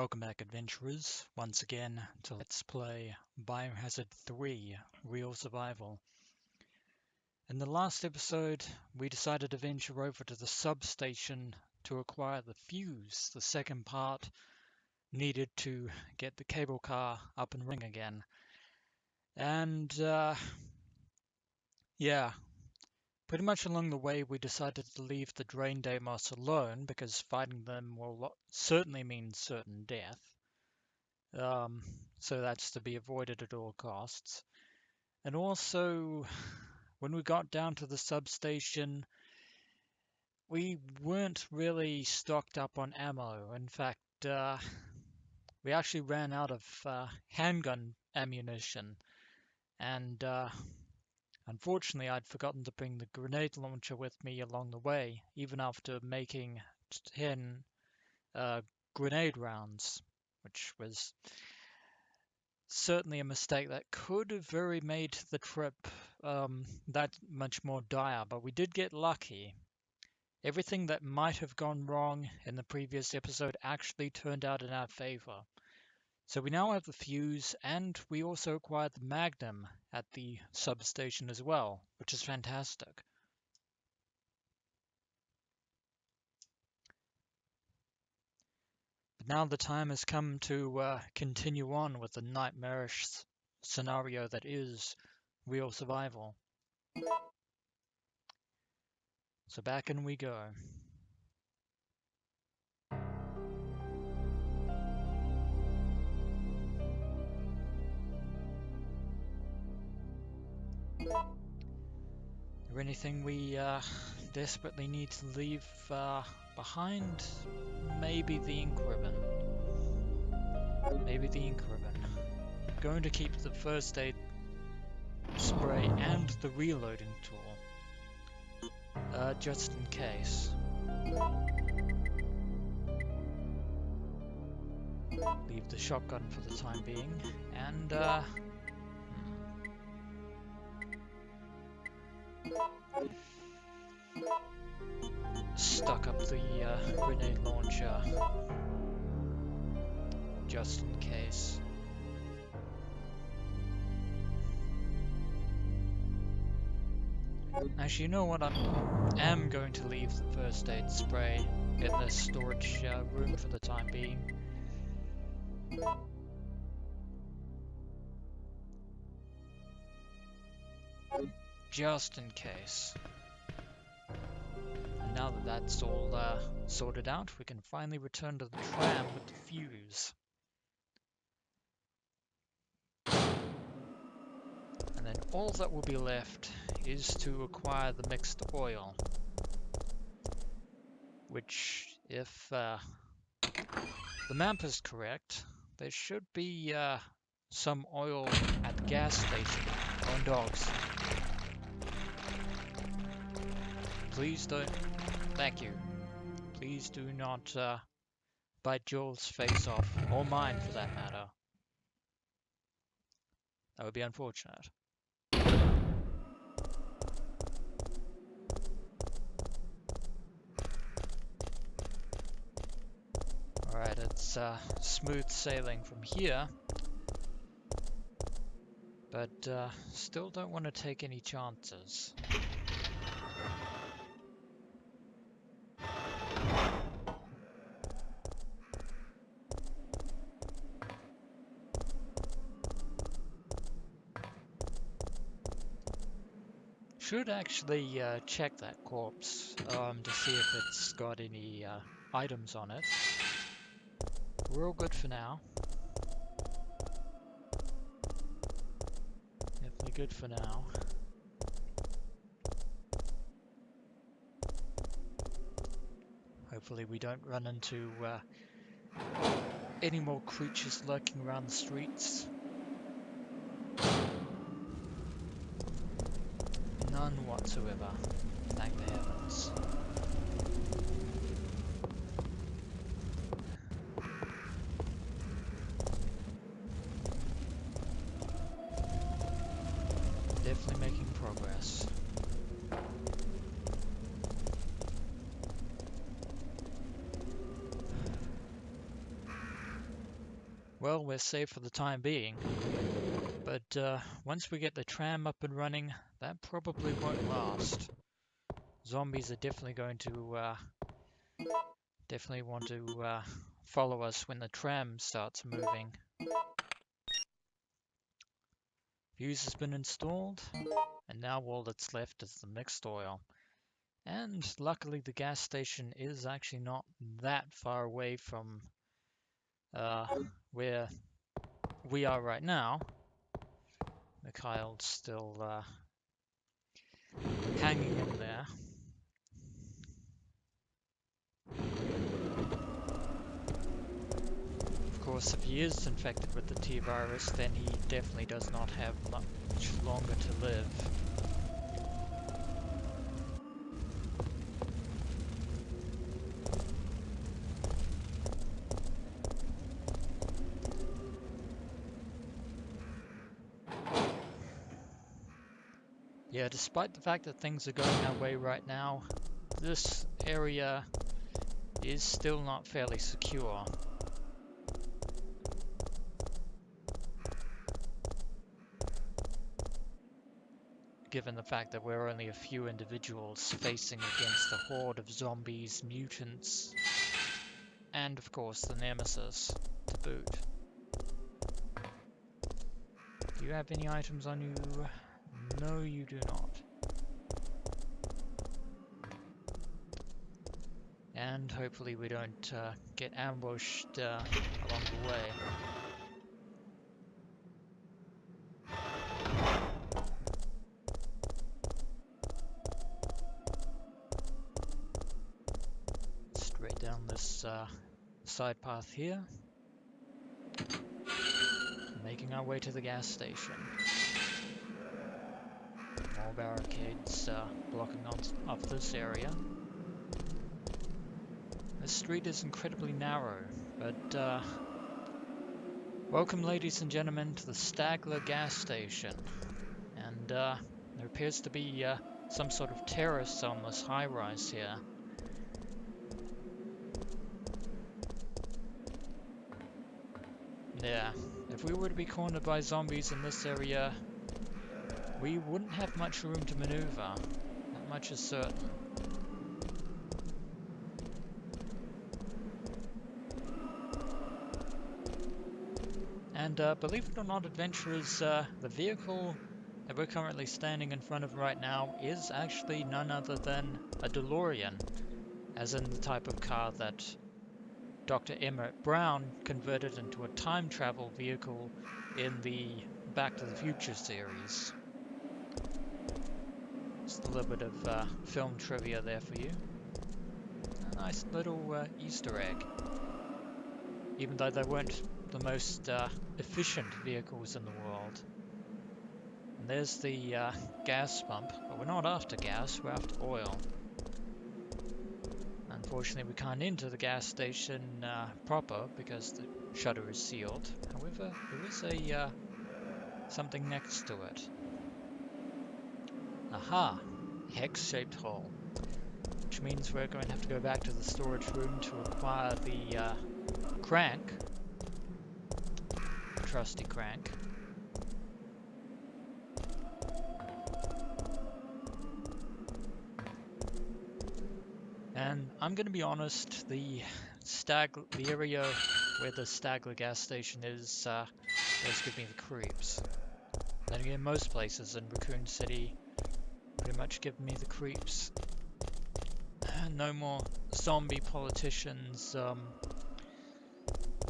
Welcome back, adventurers, once again to Let's Play Biohazard 3 Real Survival. In the last episode, we decided to venture over to the substation to acquire the fuse, the second part needed to get the cable car up and running again. And, yeah, pretty much along the way we decided to leave the Drain Deimos alone because fighting them will certainly mean certain death. So that's to be avoided at all costs. And also, when we got down to the substation, we weren't really stocked up on ammo. In fact, we actually ran out of handgun ammunition. And unfortunately, I'd forgotten to bring the grenade launcher with me along the way, even after making 10 grenade rounds, which was certainly a mistake that could have very made the trip that much more dire, but we did get lucky. Everything that might have gone wrong in the previous episode actually turned out in our favor. So we now have the fuse, and we also acquired the Magnum at the substation as well, which is fantastic. But now the time has come to continue on with the nightmarish scenario that is real survival. So back in we go. Is there anything we desperately need to leave behind? Maybe the ink ribbon. Maybe the ink ribbon. I'm going to keep the first aid spray and the reloading tool, just in case. Leave the shotgun for the time being, and stock up the grenade launcher, just in case. Actually, you know what? I am going to leave the first aid spray in the storage room for the time being. Just in case. And now that that's all sorted out, we can finally return to the tram with the fuse. And then all that will be left is to acquire the mixed oil. Which, if the map is correct, there should be some oil at the gas station. On dogs. Please don't. Thank you. Please do not bite Joel's face off, or mine for that matter. That would be unfortunate. Alright, it's smooth sailing from here. But still don't want to take any chances. Should actually check that corpse to see if it's got any items on it. We're all good for now. Definitely good for now. Hopefully we don't run into any more creatures lurking around the streets. None whatsoever, thank the heavens. Definitely making progress. well, we're safe for the time being. But once we get the tram up and running, that probably won't last. Zombies are definitely going to definitely want to follow us when the tram starts moving. Fuse has been installed, and now all that's left is the mixed oil. And luckily the gas station is actually not that far away from where we are right now. Mikhail's still hanging in there. Of course, if he is infected with the T-virus, then he definitely does not have much longer to live. Yeah, despite the fact that things are going our way right now, this area is still not fairly secure. Given the fact that we're only a few individuals facing against a horde of zombies, mutants, and of course the Nemesis to boot. Do you have any items on you? No, you do not. And hopefully we don't get ambushed along the way. Straight down this side path here. Making our way to the gas station. More barricades blocking off this area. This street is incredibly narrow, but welcome, ladies and gentlemen, to the Stagla Gas Station. And there appears to be some sort of terrace on this high-rise here. Yeah, if we were to be cornered by zombies in this area, we wouldn't have much room to maneuver. That much is certain. And believe it or not, adventurers, the vehicle that we're currently standing in front of right now is actually none other than a DeLorean, as in the type of car that Dr. Emmett Brown converted into a time travel vehicle in the Back to the Future series. Just a little bit of film trivia there for you. A nice little Easter egg. Even though they weren't the most efficient vehicles in the world. And there's the gas pump, but we're not after gas, we're after oil. Unfortunately, we can't enter the gas station proper because the shutter is sealed. However, there is a something next to it. Aha! Hex-shaped hole. Which means we're going to have to go back to the storage room to acquire the crank. The trusty crank. And I'm going to be honest, the area where the Stagla gas station is does give me the creeps. Then again, most places in Raccoon City pretty much give me the creeps. No more zombie politicians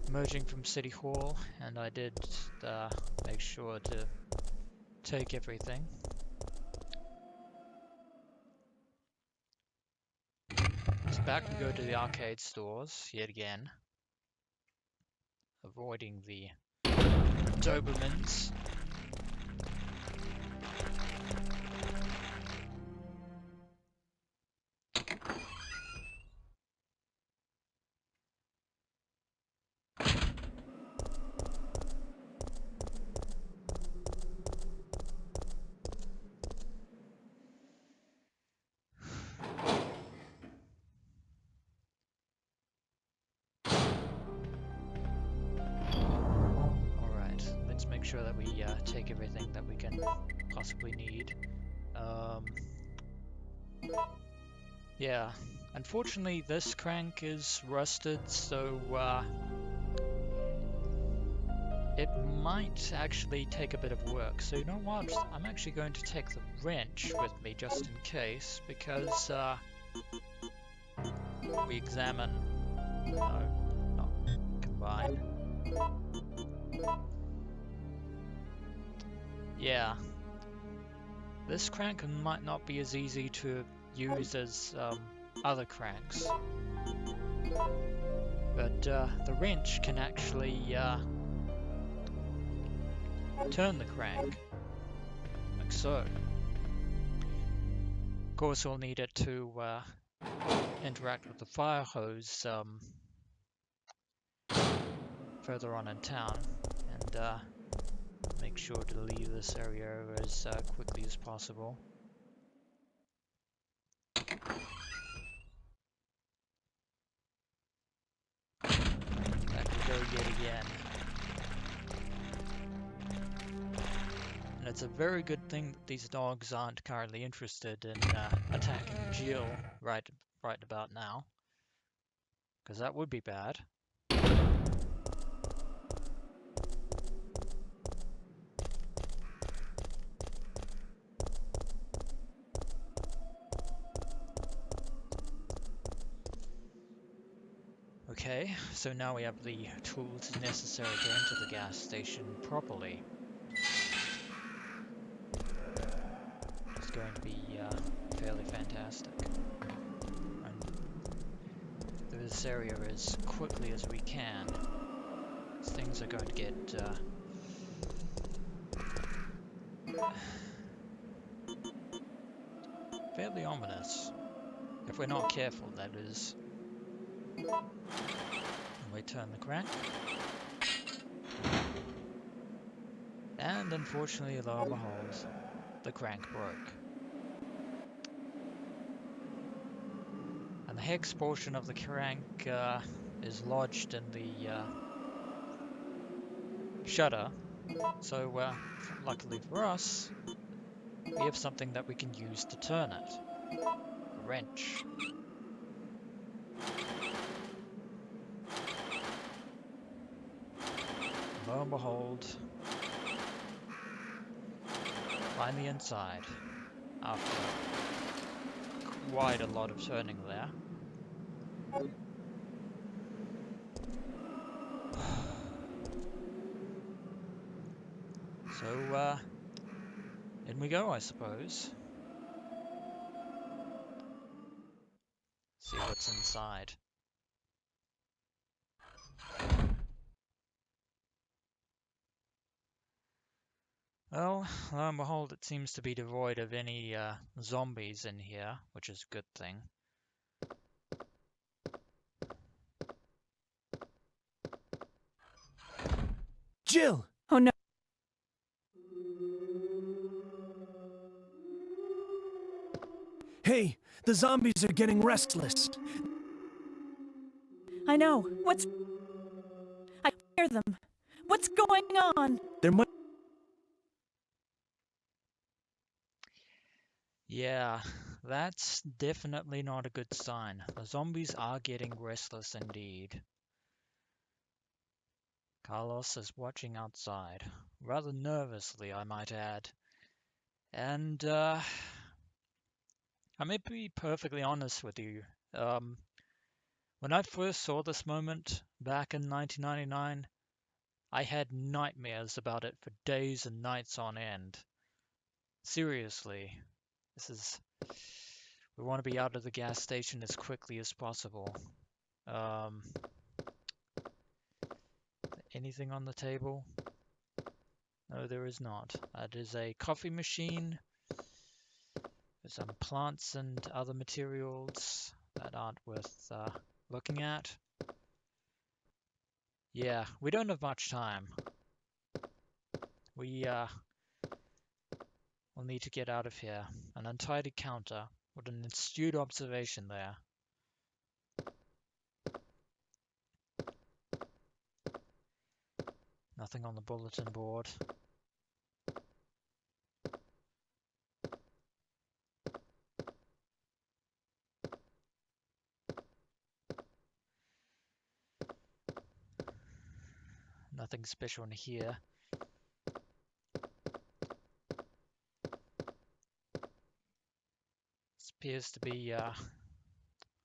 emerging from City Hall, and I did make sure to take everything. So back we go to the arcade stores yet again, avoiding the Dobermans. sure that we take everything that we can possibly need. Yeah, unfortunately this crank is rusted, so it might actually take a bit of work. So you know what? I'm actually going to take the wrench with me just in case, because we examine... No, not combine. Yeah. This crank might not be as easy to use as other cranks. But the wrench can actually turn the crank, like so. Of course, we'll need it to interact with the fire hose further on in town, and make sure to leave this area as quickly as possible. Back we go yet again. And it's a very good thing that these dogs aren't currently interested in attacking Jill right about now, because that would be bad. Okay, so now we have the tools necessary to enter the gas station properly. It's going to be fairly fantastic. And through this area as quickly as we can. Things are going to get fairly ominous. If we're not careful, that is. And we turn the crank. And unfortunately, lo and behold, the crank broke. And the hex portion of the crank is lodged in the shutter. So, luckily for us, we have something that we can use to turn it. A wrench. Lo and behold, find the inside after quite a lot of turning there. So, in we go, I suppose. See what's inside. Well, lo and behold, it seems to be devoid of any zombies in here, which is a good thing. Jill! Oh no. Hey, the zombies are getting restless. I know. I hear them. What's going on? There might... Yeah, that's definitely not a good sign. The zombies are getting restless indeed. Carlos is watching outside, rather nervously, I might add. And I may be perfectly honest with you. When I first saw this moment back in 1999, I had nightmares about it for days and nights on end. Seriously, we want to be out of the gas station as quickly as possible. Anything on the table? No, there is not. That is a coffee machine. There's some plants and other materials that aren't worth looking at. Yeah, we don't have much time. We'll need to get out of here. An untidy counter. What an astute observation there. Nothing on the bulletin board. Nothing special in here. This appears to be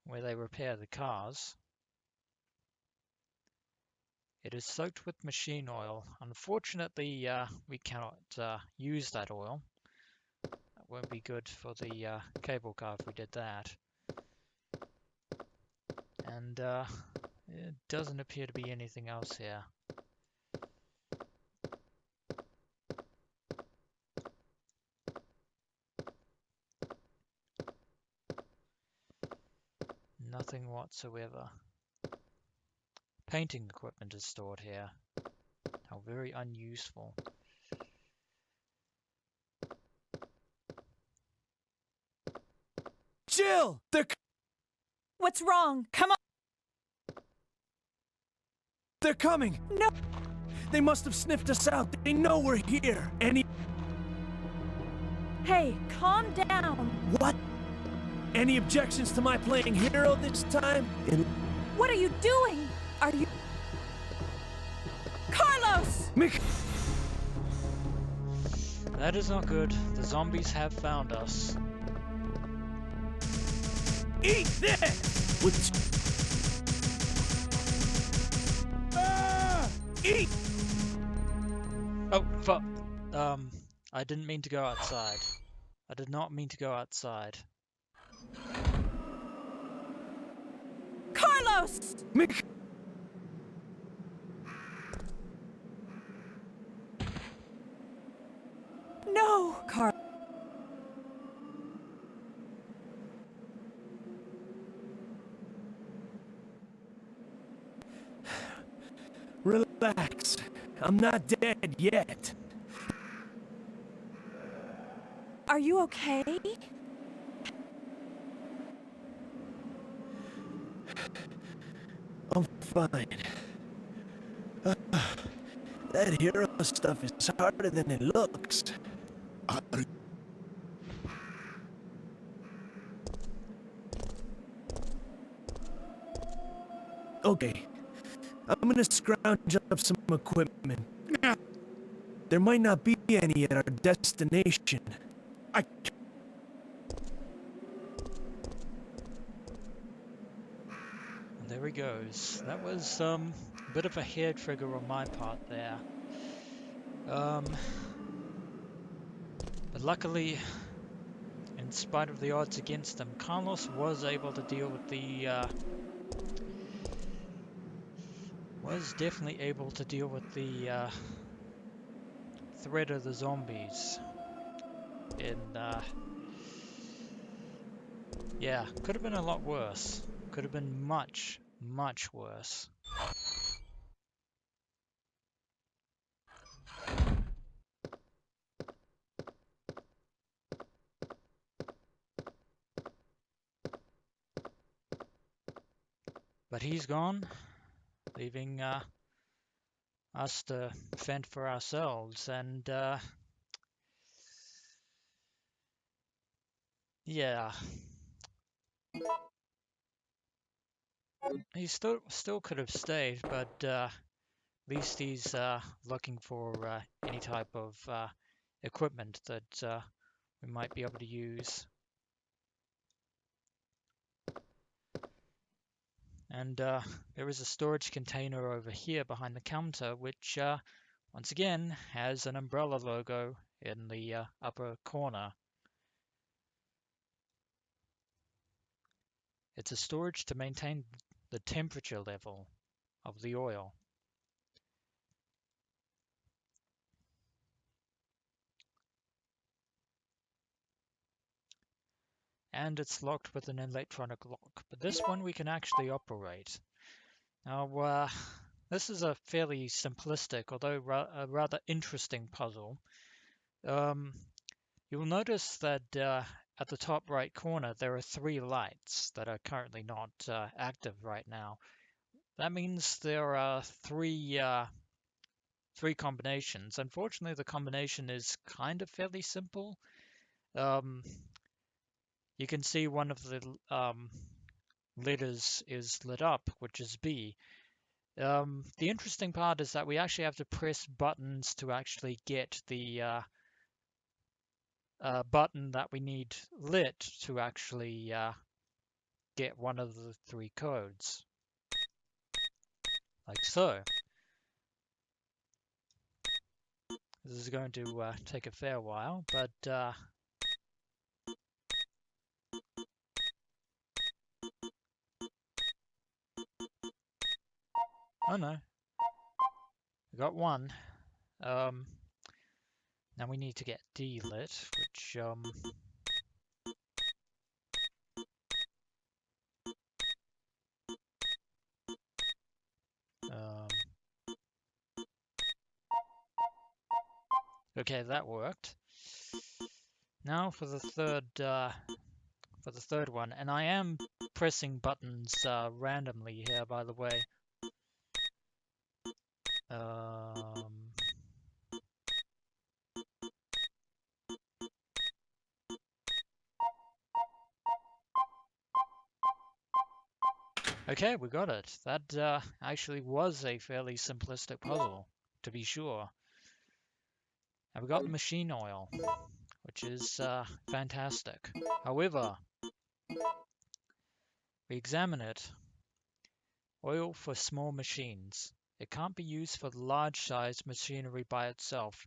where they repair the cars. It is soaked with machine oil. Unfortunately, we cannot use that oil. That won't be good for the cable car if we did that. And it doesn't appear to be anything else here. Nothing whatsoever. Painting equipment is stored here. How very unuseful. Jill! What's wrong? Come on! They're coming! No! They must have sniffed us out. They know we're here. Hey, calm down. What? Any objections to my playing hero this time? What are you doing? Are you... Carlos! That is not good. The zombies have found us. Eat this! Eat! Oh, fuck. I didn't mean to go outside. I did not mean to go outside. Carlos! No, Carl. Relax. I'm not dead yet. Are you okay? I'm fine. That hero stuff is harder than it looks. Okay, I'm gonna scrounge up some equipment. There might not be any at our destination. And there he goes. That was a bit of a hair trigger on my part there. But luckily, in spite of the odds against him, Carlos was able to deal with the definitely able to deal with the threat of the zombies. Yeah, could have been a lot worse. Could have been much, much worse. But he's gone, leaving us to fend for ourselves, and yeah, he still could have stayed, but at least he's looking for any type of equipment that we might be able to use. And there is a storage container over here behind the counter, which once again has an umbrella logo in the upper corner. It's a storage to maintain the temperature level of the oil. And it's locked with an electronic lock, but this one we can actually operate. Now, this is a fairly simplistic, although a rather interesting puzzle. You'll notice that at the top right corner there are 3 lights that are currently not active right now. That means there are three combinations. Unfortunately, the combination is kind of fairly simple. You can see one of the letters is lit up, which is B. The interesting part is that we actually have to press buttons to actually get the button that we need lit to actually get one of the three codes, like so. This is going to take a fair while, but oh no, we got one. Um, Now we need to get D lit, which um, okay, that worked. Now for the third one, and I am pressing buttons randomly here, by the way. Um, okay, we got it. That actually was a fairly simplistic puzzle, to be sure. And we got the machine oil, which is fantastic. However, we examine it. Oil for small machines. It can't be used for large-sized machinery by itself.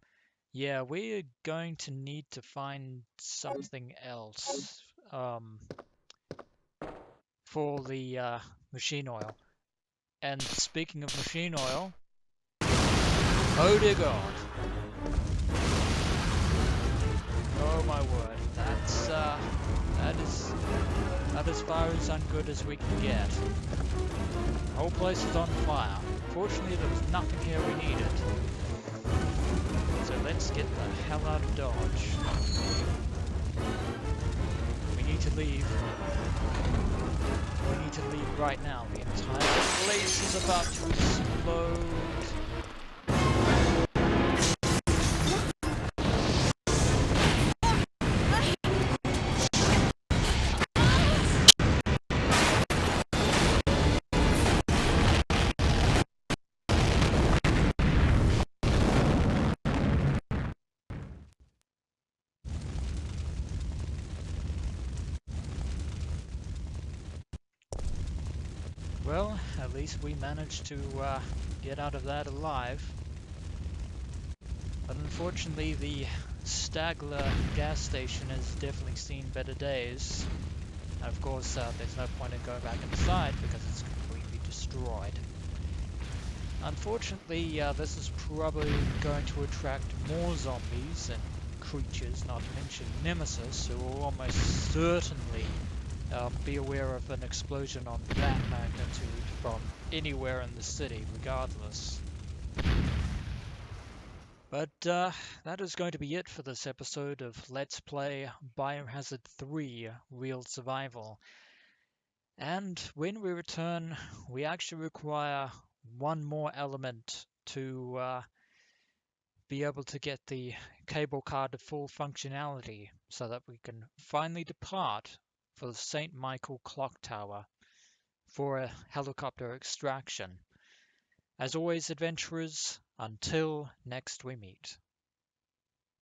Yeah, we're going to need to find something else for the machine oil. And speaking of machine oil, oh dear God. Oh my word, that is as far as ungood as we can get. The whole place is on fire. Fortunately, there was nothing here we needed. So let's get the hell out of Dodge. We need to leave. We need to leave right now. The entire place is about to explode. Well, at least we managed to get out of that alive. But unfortunately, the Stagla Gas Station has definitely seen better days. And of course, there's no point in going back inside because it's completely destroyed. Unfortunately, this is probably going to attract more zombies and creatures, not to mention Nemesis, who will almost certainly be aware of an explosion on that magnitude from anywhere in the city, regardless. But that is going to be it for this episode of Let's Play Biohazard 3 Real Survival. And when we return, we actually require one more element to be able to get the cable car to full functionality so that we can finally depart for the St. Michael Clock Tower for a helicopter extraction. As always, adventurers, until next we meet.